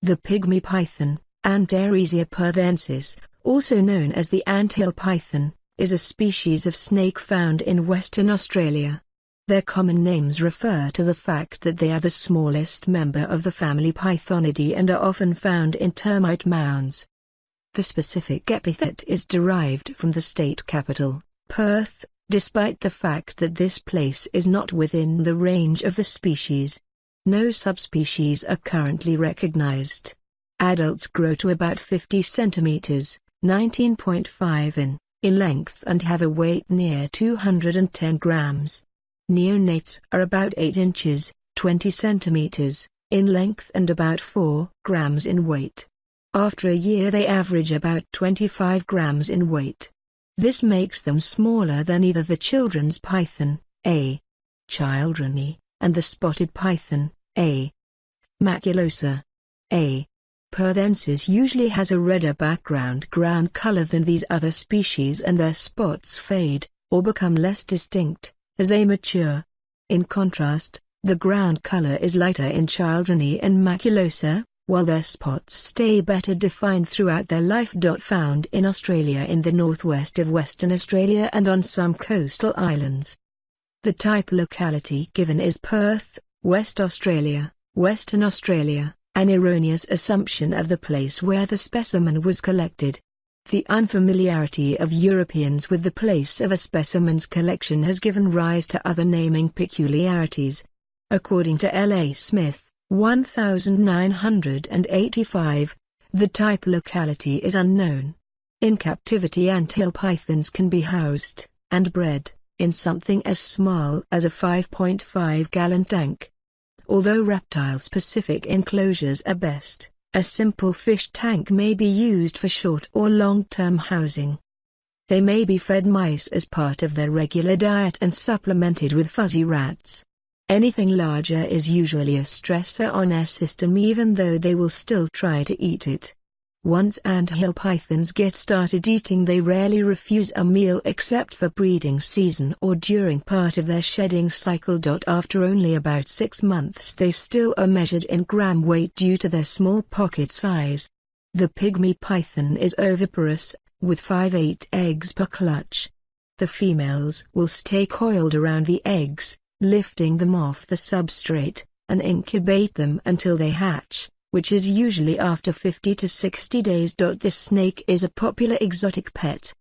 The pygmy python, Antaresia perthensis, also known as the anthill python, is a species of snake found in Western Australia. Their common names refer to the fact that they are the smallest member of the family Pythonidae and are often found in termite mounds. The specific epithet is derived from the state capital, Perth, despite the fact that this place is not within the range of the species. No subspecies are currently recognized. Adults grow to about 50 centimeters, 19.5 in length and have a weight near 210 grams. Neonates are about 8 inches, 20 centimeters, in length and about 4 grams in weight. After a year they average about 25 grams in weight. This makes them smaller than either the children's python, A. childreni, and the spotted python, A. maculosa. A. perthensis usually has a redder background ground color than these other species, and their spots fade, or become less distinct, as they mature. In contrast, the ground color is lighter in childreni and maculosa, while their spots stay better defined throughout their life. Found in Australia in the northwest of Western Australia and on some coastal islands. The type locality given is Perth, West Australia, Western Australia, an erroneous assumption of the place where the specimen was collected. The unfamiliarity of Europeans with the place of a specimen's collection has given rise to other naming peculiarities. According to L.A. Smith, 1985, the type locality is unknown. In captivity, anthill pythons can be housed, and bred, in something as small as a 5.5-gallon tank. Although reptile-specific enclosures are best, a simple fish tank may be used for short or long-term housing. They may be fed mice as part of their regular diet and supplemented with fuzzy rats. Anything larger is usually a stressor on their system, even though they will still try to eat it. Once anthill pythons get started eating, they rarely refuse a meal except for breeding season or during part of their shedding cycle. After only about 6 months they still are measured in gram weight due to their small pocket size. The pygmy python is oviparous, with 5-8 eggs per clutch. The females will stay coiled around the eggs, lifting them off the substrate, and incubate them until they hatch, which is usually after 50 to 60 days. This snake is a popular exotic pet,